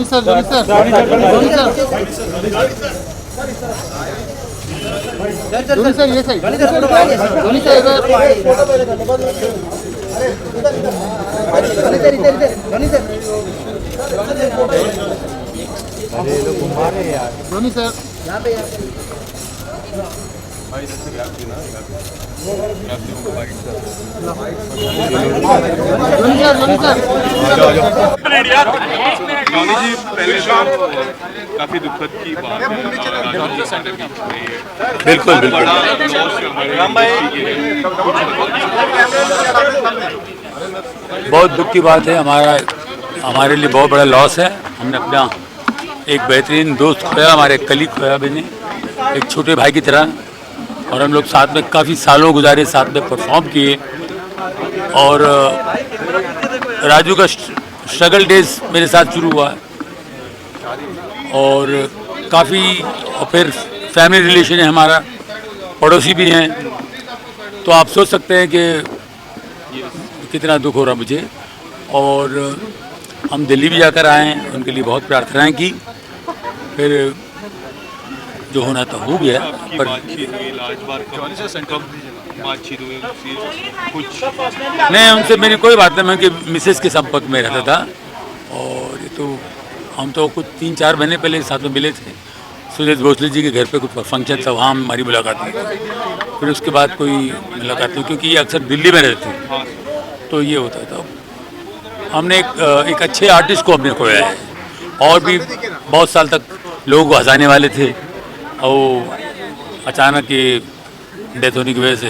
Sir Dhoni sir Dhoni sir Dhoni sir ये side Dhoni sir इधर Dhoni sir यहाँ पे धोनी जी पहले शाम काफी दुखद की बात बिल्कुल बिल्कुल बहुत दुख की बात है। हमारे लिए बहुत बड़ा लॉस है। हमने अपना एक बेहतरीन दोस्त खोया, हमारे कलीग खोया मैंने, एक छोटे भाई की तरह, और हम लोग साथ में काफ़ी सालों गुजारे, साथ में परफॉर्म किए। और राजू का स्ट्रगल डेज मेरे साथ शुरू हुआ और काफ़ी, और फिर फैमिली रिलेशन है हमारा, पड़ोसी भी हैं, तो आप सोच सकते हैं कि कितना दुख हो रहा मुझे। और हम दिल्ली भी जाकर आए हैं, उनके लिए बहुत प्रार्थनाएं की, फिर जो होना था हो गया। पर नहीं, उनसे मेरी कोई बात नहीं, मैं उनके मिसेस के संपर्क में रहता था। और ये तो हम तो कुछ 3-4 महीने पहले साथ में मिले थे, सुरेश भोसले जी के घर पे कुछ फंक्शन था, वहाँ हमारी मुलाकात हुई। फिर उसके बाद कोई मुलाकात नहीं, क्योंकि ये अक्सर दिल्ली में रहते थे, तो ये होता था। हमने एक अच्छे आर्टिस्ट को हमने खोया है, और भी बहुत साल तक लोगों को हंसाने वाले थे, और अचानक ये डेथ होने की वजह से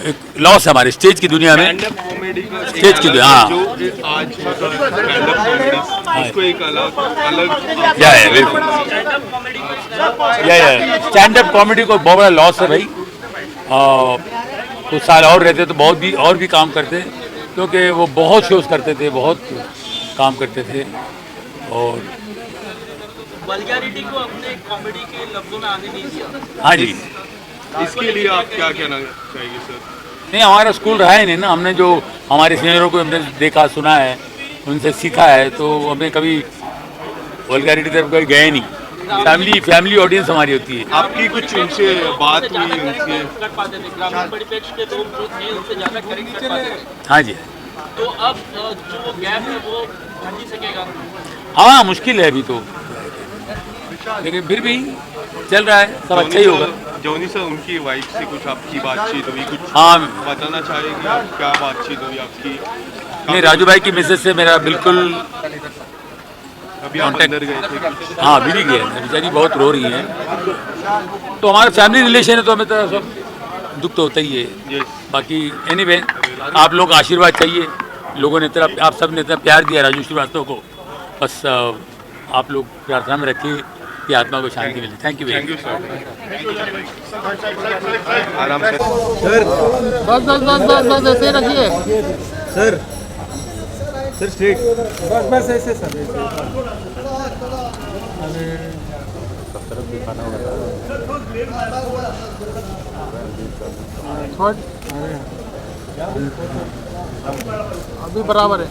एक लॉस है हमारे स्टेज की दुनिया में। स्टेज की दुनिया, हाँ, स्टैंड अप कॉमेडी को बहुत बड़ा लॉस है भाई। कुछ साल और रहते तो बहुत भी और भी काम करते, क्योंकि वो बहुत शोज करते थे, बहुत काम करते थे। और वल्गैरिटी को अपने कॉमेडी के लफ्जों में आने नहीं दिया। हाँ जी, इसके लिए आप क्या कहना चाहेंगे सर? नहीं, हमारा स्कूल रहा ही नहीं ना, हमने जो हमारे सीनियरों को हमने देखा सुना है, उनसे सीखा है, तो हमें कभी वल्गैरिटी तरफ कभी गए नहीं। फैमिली ऑडियंस हमारी होती है। आपकी कुछ उनसे बात हुई उनसे? ग्रामीण परिप्रेक्ष्य के लोग जो थे उनसे ज़्यादा करेक्ट कर पाते थे। हाँ जी, तो अब जो गैप है वो भर नहीं सकेगा। हाँ, मुश्किल है अभी तो, लेकिन फिर भी चल रहा है, सब अच्छा ही होगा। जॉनी सर, उनकी वाइफ से कुछ आपकी बातचीत हुई? कुछ हाँ, बताना चाहेंगे आप, क्या बातचीत हुई आपकी? नहीं, राजू भाई की मिसेज से मेरा बिल्कुल अभी आप अंदर गए थे कुछ? हाँ, अभी भी गए, बेचारी बहुत रो रही हैं। तो हमारा फैमिली रिलेशन है, तो हमें तो सब दुख तो होता ही है। बाकी एनीवे, आप लोग आशीर्वाद चाहिए, लोगों ने इतना, आप सब ने इतना प्यार दिया राजू श्रीवास्तव को, बस आप लोग प्रार्थना में रखिए कि आत्मा को शांति मिले। Thank you very much. आराम से सर, बस बस बस बस बस ऐसे रखिए सर, सर स्ट्रेट, बस बस ऐसे सर, अभी बराबर है।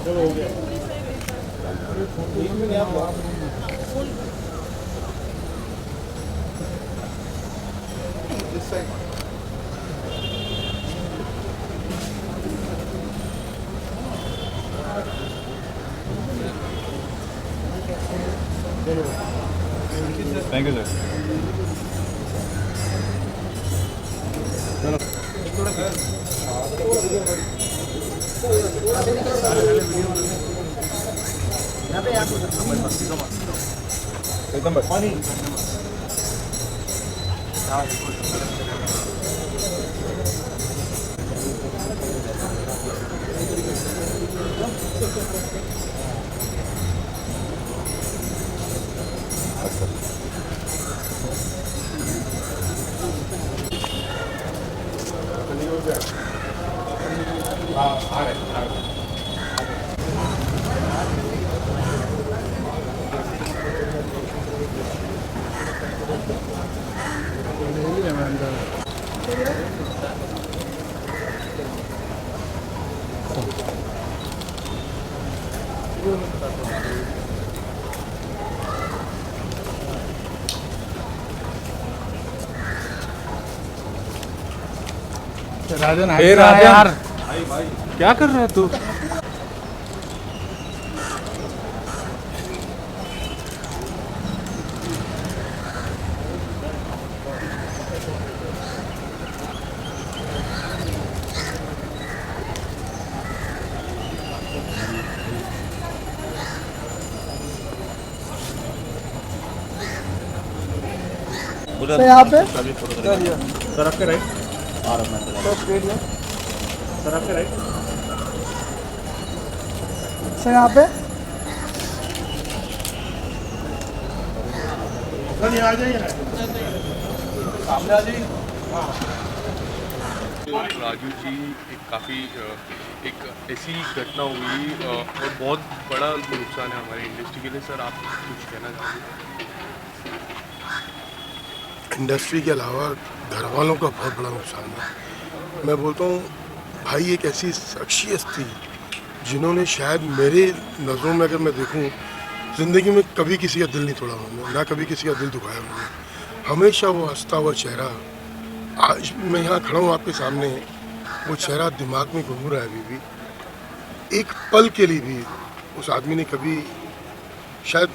Thank you sir. एकदम पानी राजन यार क्या कर रहा है तू? सर यहाँ पे सर आपके राइट सर आपके राइट सर यहाँ पे सर यहाँ आ जाइए ना, सामने आ जाइए। तो राजू जी एक ऐसी घटना हुई और बहुत बड़ा नुकसान है हमारी इंडस्ट्री के लिए। सर आप कुछ कहना चाहेंगे? इंडस्ट्री के अलावा घर वालों का बहुत बड़ा नुकसान है। मैं बोलता हूँ भाई एक ऐसी शख्सियत थी जिन्होंने शायद मेरे नज़रों में अगर मैं देखूँ ज़िंदगी में कभी किसी का दिल नहीं तोड़ा उन्होंने, ना कभी किसी का दिल दुखाया उन्होंने। हमेशा वो हंसता हुआ चेहरा, आज मैं यहाँ खड़ा हूँ आपके सामने, वो चेहरा दिमाग में घूम रहा है अभी भी। एक पल के लिए भी उस आदमी ने कभी, शायद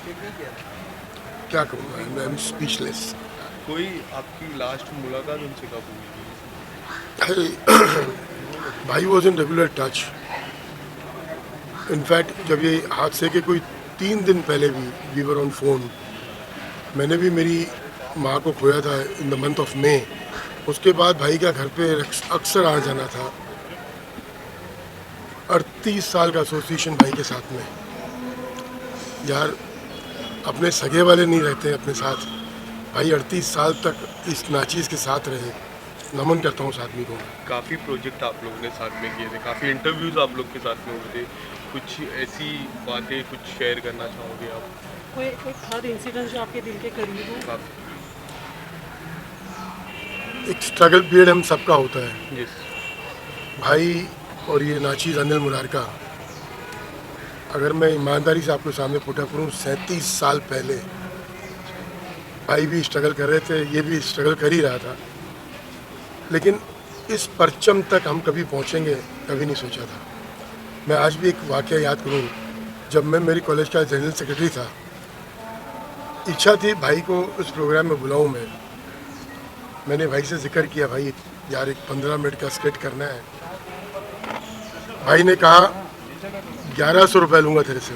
क्या कहूँ मैं, आई एम स्पीचलेस। कोई आपकी लास्ट मुलाकात उनसे कब हुई? भाई was in regular touch. In fact जब ये हादसे के कोई 3 दिन पहले भी वी वर ऑन फोन। मैंने भी मेरी माँ को खोया था in the month of May. उसके बाद भाई का घर पे अक्सर आ जाना था। 38 साल का एसोसिएशन भाई के साथ में। यार अपने सगे वाले नहीं रहते अपने साथ, भाई 38 साल तक इस नाचीज़ के साथ रहे। नमन करता हूँ उस आदमी को। काफ़ी प्रोजेक्ट आप लोगों ने साथ में किए थे, काफ़ी इंटरव्यूज़ आप लोग के साथ में हुए थे। कुछ ऐसी बातें कुछ शेयर करना चाहोगे आप? कोई खास इंसिडेंट जो आपके दिल के करीब हो? एक स्ट्रगल पीरियड हम सबका होता है। यस। भाई और ये नाचीज़ अनिल मुरारका, अगर मैं ईमानदारी से आपके सामने पुट अप करूँ, 37 साल पहले भाई भी स्ट्रगल कर रहे थे, ये भी स्ट्रगल कर ही रहा था। लेकिन इस परचम तक हम कभी पहुँचेंगे कभी नहीं सोचा था। मैं आज भी एक वाक़या याद करूँ, जब मैं मेरी कॉलेज का जनरल सेक्रेटरी था, इच्छा थी भाई को उस प्रोग्राम में बुलाऊँ। मैंने भाई से जिक्र किया, भाई यार एक 15 मिनट का स्किट करना है। भाई ने कहा 1100 रुपये लूँगा तेरे से।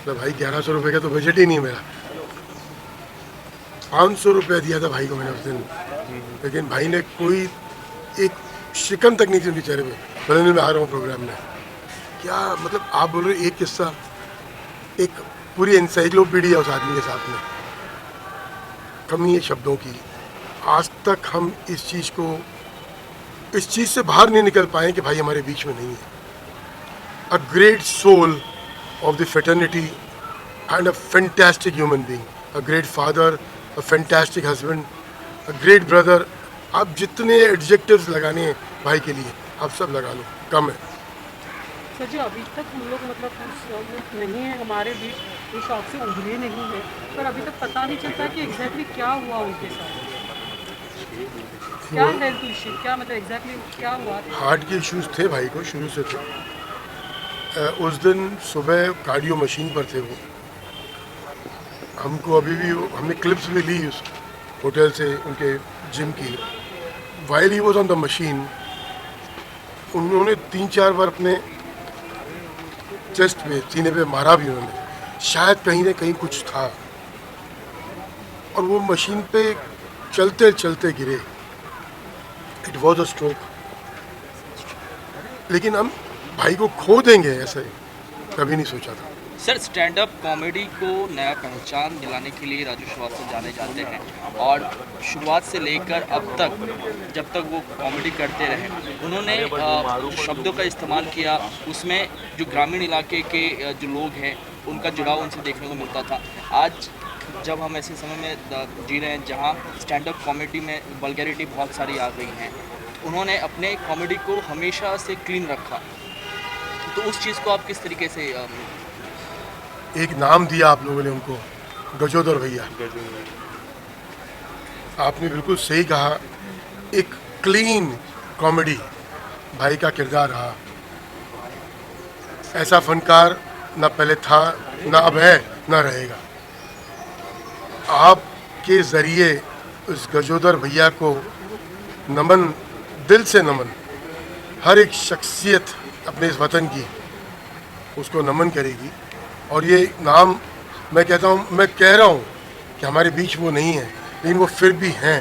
तो भाई 1100 रुपये का तो बजट ही नहीं है मेरा। 500 रुपये दिया था भाई को मैंने उस दिन, लेकिन भाई ने कोई एक शिकन तक नहीं थी उनके चेहरे पे। बोले मैं आ रहा हूँ प्रोग्राम में। क्या मतलब आप बोल रहे एक किस्सा, एक पूरी एनसाइक्लोपीडिया उस आदमी के साथ में। कमी है शब्दों की। आज तक हम इस चीज़ से बाहर नहीं निकल पाए कि भाई हमारे बीच में नहीं है। A great soul of the fraternity and a fantastic human being, a great father, a fantastic husband, a great brother. आप जितने एडजेक्टिव्स लगाने हैं भाई के लिए आप सब लगा लो, कम है। सर जी अभी तक हम लोग मतलब उस नहीं है हमारे बीच, इस शौक से उभरे नहीं है, पर अभी तक पता नहीं चलता कि एग्जैक्टली क्या हुआ उनके साथ, क्या हेल्थ इश्यू, क्या मतलब एग्जैक्टली क्या हुआ? हार्ट के इश्यूज थे भाई को शुरू से थे। उस दिन सुबह कार्डियो मशीन पर थे वो। हमको अभी भी हमने क्लिप्स भी ली उस होटल से उनके जिम की। While he was on the machine, उन्होंने 3-4 बार अपने चेस्ट पे, सीने पे मारा भी उन्होंने। शायद कहीं ना कहीं कुछ था और वो मशीन पे चलते चलते गिरे। It was a stroke. लेकिन हम भाई को खो देंगे ऐसे कभी नहीं सोचा था। सर स्टैंड अप कॉमेडी को नया पहचान दिलाने के लिए राजू श्रीवास्तव जाने जाते हैं, और शुरुआत से लेकर अब तक जब तक वो कॉमेडी करते रहे उन्होंने जो शब्दों का इस्तेमाल किया, उसमें जो ग्रामीण इलाके के जो लोग हैं उनका जुड़ाव उनसे देखने को मिलता था। आज जब हम ऐसे समय में जी रहे हैं जहाँ स्टैंड अप कॉमेडी में वल्गैरिटी बहुत सारी आ गई हैं, उन्होंने अपने कॉमेडी को हमेशा से क्लीन रखा, तो उस चीज़ को आप किस तरीके से एक नाम दिया आप लोगों ने उनको, गजोदर भैया। आपने बिल्कुल सही कहा। एक क्लीन कॉमेडी भाई का किरदार रहा। ऐसा फनकार ना पहले था, ना अब है, ना रहेगा। आपके ज़रिए उस गजोदर भैया को नमन, दिल से नमन। हर एक शख्सियत अपने इस वतन की उसको नमन करेगी। और ये नाम मैं कहता हूँ, मैं कह रहा हूँ कि हमारे बीच वो नहीं है, लेकिन वो फिर भी हैं।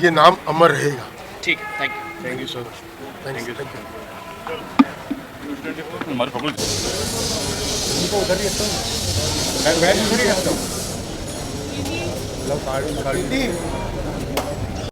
ये नाम अमर रहेगा। ठीक है, thank you. Thank you sir. Thank you. मैं थोड़ी रखता हूँ।